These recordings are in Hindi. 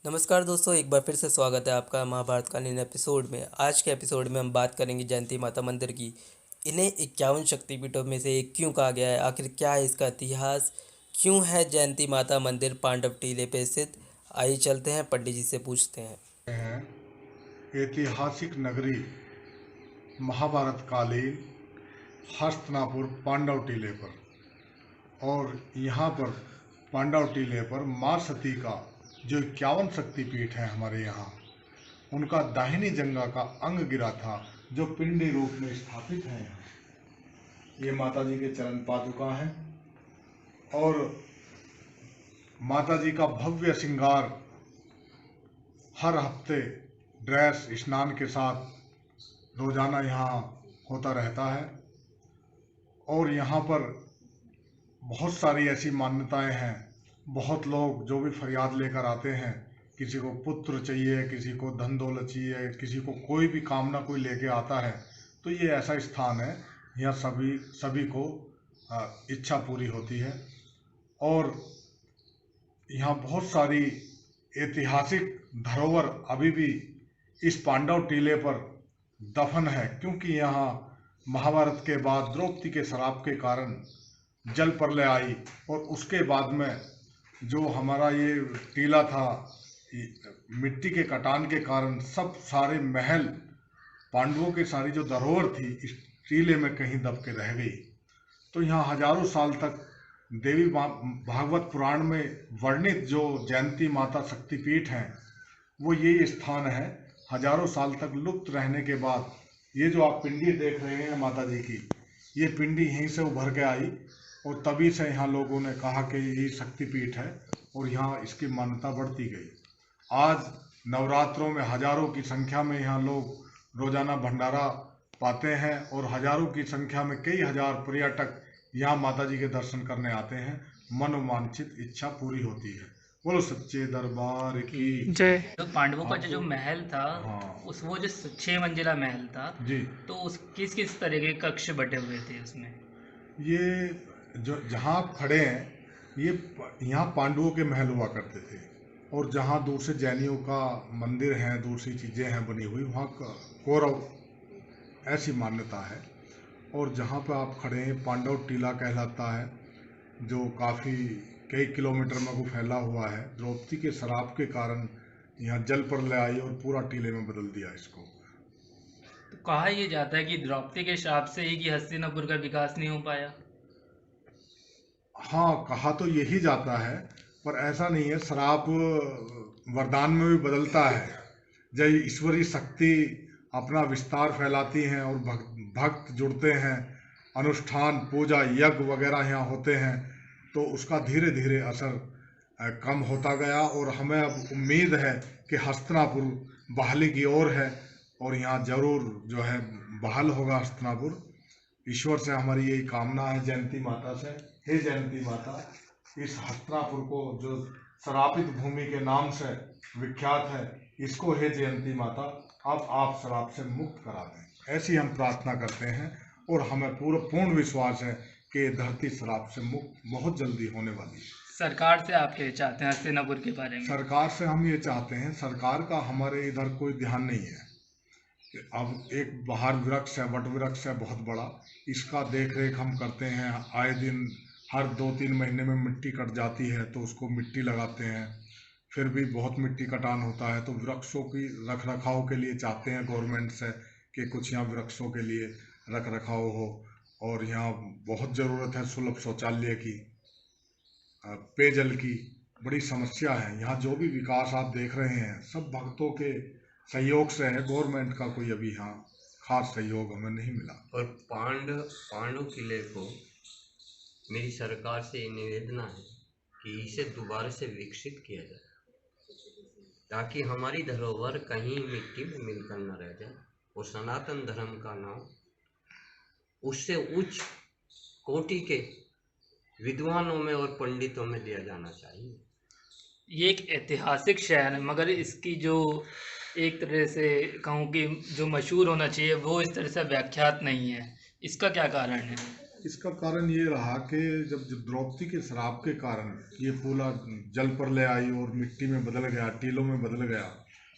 नमस्कार दोस्तों, एक बार फिर से स्वागत है आपका महाभारत का नए एपिसोड में। आज के एपिसोड में हम बात करेंगे जयंती माता मंदिर की। इन्हें 51 शक्तिपीठों में से एक क्यों कहा गया है, आखिर क्या है इसका इतिहास, क्यों है जयंती माता मंदिर पांडव टीले पे स्थित। आइए चलते हैं, पंडित जी से पूछते हैं। हैं ऐतिहासिक नगरी महाभारत कालीन हस्तिनापुर पांडव टीले पर। और यहाँ पर पांडव टीले पर माँ सती का जो 51 शक्तिपीठ है हमारे यहाँ, उनका दाहिनी जंगा का अंग गिरा था जो पिंडी रूप में स्थापित है यहाँ। ये माता जी के चरण पादुका है और माता जी का भव्य श्रृंगार हर हफ्ते ड्रेस स्नान के साथ रोजाना यहाँ होता रहता है। और यहाँ पर बहुत सारी ऐसी मान्यताएं हैं। बहुत लोग जो भी फरियाद लेकर आते हैं, किसी को पुत्र चाहिए, किसी को धन दौलत चाहिए, किसी को कोई भी कामना कोई लेके आता है, तो ये ऐसा स्थान है यहाँ सभी सभी को इच्छा पूरी होती है। और यहाँ बहुत सारी ऐतिहासिक धरोहर अभी भी इस पांडव टीले पर दफन है, क्योंकि यहाँ महाभारत के बाद द्रौपदी के श्राप के कारण जल प्रलय आई और उसके बाद में जो हमारा ये टीला था, मिट्टी के कटान के कारण सब सारे महल, पांडवों की सारी जो धरोहर थी इस टीले में कहीं दब के रह गई। तो यहाँ हजारों साल तक देवी भागवत पुराण में वर्णित जो जयंती माता शक्तिपीठ हैं, वो ये स्थान है। हजारों साल तक लुप्त रहने के बाद ये जो आप पिंडी देख रहे हैं माता जी की, ये पिंडी यहीं से उभर के आई और तभी से यहाँ लोगों ने कहा कि ये शक्तिपीठ है और यहाँ इसकी मान्यता बढ़ती गई। आज नवरात्रों में हजारों की संख्या में यहाँ लोग रोजाना भंडारा पाते हैं और हजारों की संख्या में कई हजार पर्यटक यहाँ माता जी के दर्शन करने आते हैं। मनोवांछित इच्छा पूरी होती है। बोलो सच्चे दरबार की जय। तो पांडवों का हाँ जो तो महल था, हाँ उस वो जो 6 मंजिला महल था, जी, तो उस किस किस तरह के कक्ष बटे हुए थे उसमें? ये जो जहाँ आप खड़े हैं, ये यहाँ पांडवों के महल हुआ करते थे। और जहाँ दूर से जैनियों का मंदिर है, दूसरी चीज़ें हैं बनी हुई, वहाँ कौरव, ऐसी मान्यता है। और जहाँ पर आप खड़े हैं पांडव टीला कहलाता है, जो काफ़ी कई किलोमीटर में को फैला हुआ है। द्रौपदी के श्राप के कारण यहाँ जल प्रलय आई और पूरा टीले में बदल दिया इसको। तो कहा यह जाता है कि द्रौपदी के श्राप से ही कि हस्तिनापुर का विकास नहीं हो पाया। हाँ, कहा तो यही जाता है, पर ऐसा नहीं है। श्राप वरदान में भी बदलता है। जब ईश्वरी शक्ति अपना विस्तार फैलाती हैं और भक्त जुड़ते हैं, अनुष्ठान पूजा यज्ञ वगैरह यहाँ होते हैं, तो उसका धीरे धीरे असर कम होता गया। और हमें अब उम्मीद है कि हस्तिनापुर बहाली की ओर है और यहाँ जरूर जो है बहाल होगा हस्तिनापुर। ईश्वर से हमारी यही कामना है, जयंती माता से। हे जयंती माता, इस हस्तिनापुर को जो श्रापित भूमि के नाम से विख्यात है, इसको हे जयंती माता अब आप श्राप से मुक्त करा दें, ऐसी हम प्रार्थना करते हैं। और हमें पूर्ण विश्वास है कि धरती श्राप से मुक्त बहुत जल्दी होने वाली है। सरकार से आप क्या चाहते हैं हस्तिनापुर के बारे में? सरकार से हम ये चाहते हैं, सरकार का हमारे इधर कोई ध्यान नहीं है। अब एक बाहर वृक्ष है, वट वृक्ष है बहुत बड़ा, इसका देख रेख हम करते हैं। आए दिन हर 2-3 महीने में मिट्टी कट जाती है तो उसको मिट्टी लगाते हैं, फिर भी बहुत मिट्टी कटान होता है। तो वृक्षों की रख रखाव के लिए चाहते हैं गवर्नमेंट से कि कुछ यहाँ वृक्षों के लिए रख रखाव हो। और यहाँ बहुत ज़रूरत है सुलभ शौचालय की, पेयजल की बड़ी समस्या है। यहाँ जो भी विकास आप देख रहे हैं सब भक्तों के सहयोग से है, गवर्नमेंट का कोई अभी यहाँ खास सहयोग हमें नहीं मिला। और पांडव किले को मेरी सरकार से निवेदन है कि इसे दोबारा से विकसित किया जाए, ताकि हमारी धरोहर कहीं मिट्टी में मिलकर न रह जाए और सनातन धर्म का नाम उससे उच्च कोटि के विद्वानों में और पंडितों में दिया जाना चाहिए। ये एक ऐतिहासिक शहर है, मगर इसकी जो एक तरह से कहूँ कि जो मशहूर होना चाहिए वो इस तरह से व्याख्यात नहीं है। इसका क्या कारण है? इसका कारण ये रहा कि जब द्रौपदी के श्राप के कारण ये पूरा जल पर ले आई और मिट्टी में बदल गया, टीलों में बदल गया,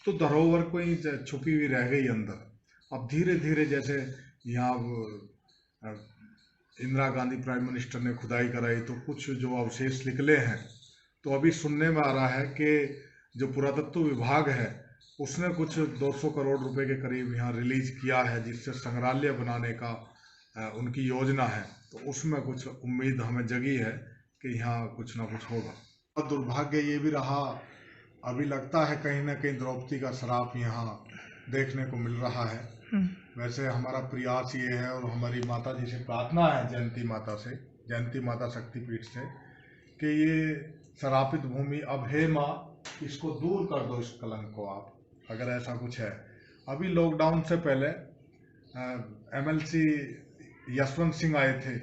तो धरोहर कोई छुपी हुई रह गई अंदर। अब धीरे धीरे जैसे यहाँ इंदिरा गांधी प्राइम मिनिस्टर ने खुदाई कराई तो कुछ जो अवशेष निकले हैं, तो अभी सुनने में आ रहा है कि जो पुरातत्व विभाग है उसने कुछ 200 करोड़ रुपए के करीब यहाँ रिलीज किया है, जिससे संग्रहालय बनाने का उनकी योजना है। तो उसमें कुछ उम्मीद हमें जगी है कि यहाँ कुछ ना कुछ होगा। और दुर्भाग्य ये भी रहा, अभी लगता है कहीं ना कहीं द्रौपदी का श्राप यहाँ देखने को मिल रहा है। वैसे हमारा प्रयास ये है और हमारी माता जी से प्रार्थना है, जयंती माता से, जयंती माता शक्तिपीठ से, कि ये श्रापित भूमि अब हे माँ इसको दूर कर दो, इस कलंक को आप, अगर ऐसा कुछ है। अभी लॉकडाउन से पहले MLC यशवंत सिंह आए थे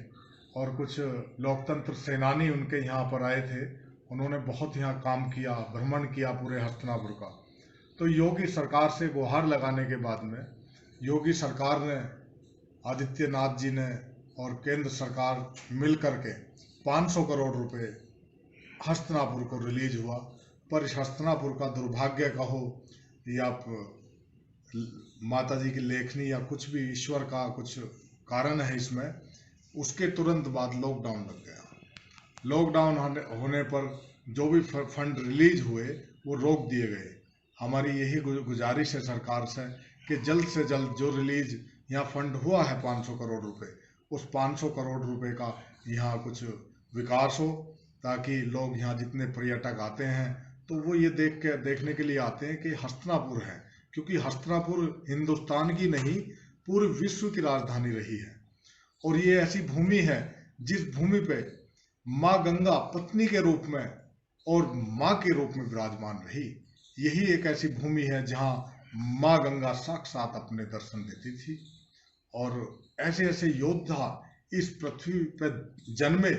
और कुछ लोकतंत्र सेनानी उनके यहाँ पर आए थे। उन्होंने बहुत यहाँ काम किया, भ्रमण किया पूरे हस्तिनापुर का। तो योगी सरकार से गुहार लगाने के बाद में योगी सरकार ने, आदित्यनाथ जी ने और केंद्र सरकार मिल करके 500 करोड़ रुपए हस्तिनापुर को रिलीज हुआ। पर इस हस्तिनापुर का दुर्भाग्य कहो या माता जी की लेखनी या कुछ भी, ईश्वर का कुछ कारण है इसमें, उसके तुरंत बाद लॉकडाउन लग गया। लॉकडाउन होने पर जो भी फंड रिलीज हुए वो रोक दिए गए। हमारी यही गुजारिश है सरकार से कि जल्द से जल्द जो रिलीज यहाँ फंड हुआ है 500 करोड़ रुपए, उस 500 करोड़ रुपए का यहाँ कुछ विकास हो, ताकि लोग यहाँ जितने पर्यटक आते हैं तो वो ये देखने के लिए आते हैं कि हस्तिनापुर है, क्योंकि हस्तिनापुर हिंदुस्तान की नहीं पूरे विश्व की राजधानी रही है। और ये ऐसी भूमि है जिस भूमि पे माँ गंगा पत्नी के रूप में और माँ के रूप में विराजमान रही। यही एक ऐसी भूमि है जहाँ माँ गंगा साक्षात अपने दर्शन देती थी। और ऐसे ऐसे योद्धा इस पृथ्वी पर जन्मे,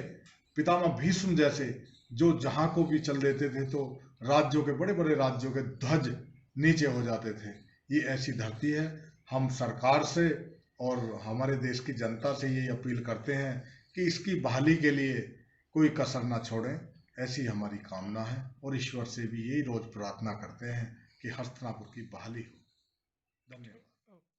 पितामह भीष्म जैसे, जो जहाँ को भी चल देते थे तो राज्यों के, बड़े बड़े राज्यों के ध्वज नीचे हो जाते थे। ये ऐसी धरती है। हम सरकार से और हमारे देश की जनता से ये अपील करते हैं कि इसकी बहाली के लिए कोई कसर ना छोड़ें, ऐसी हमारी कामना है। और ईश्वर से भी यही रोज प्रार्थना करते हैं कि हस्तिनापुर की बहाली हो। धन्यवाद।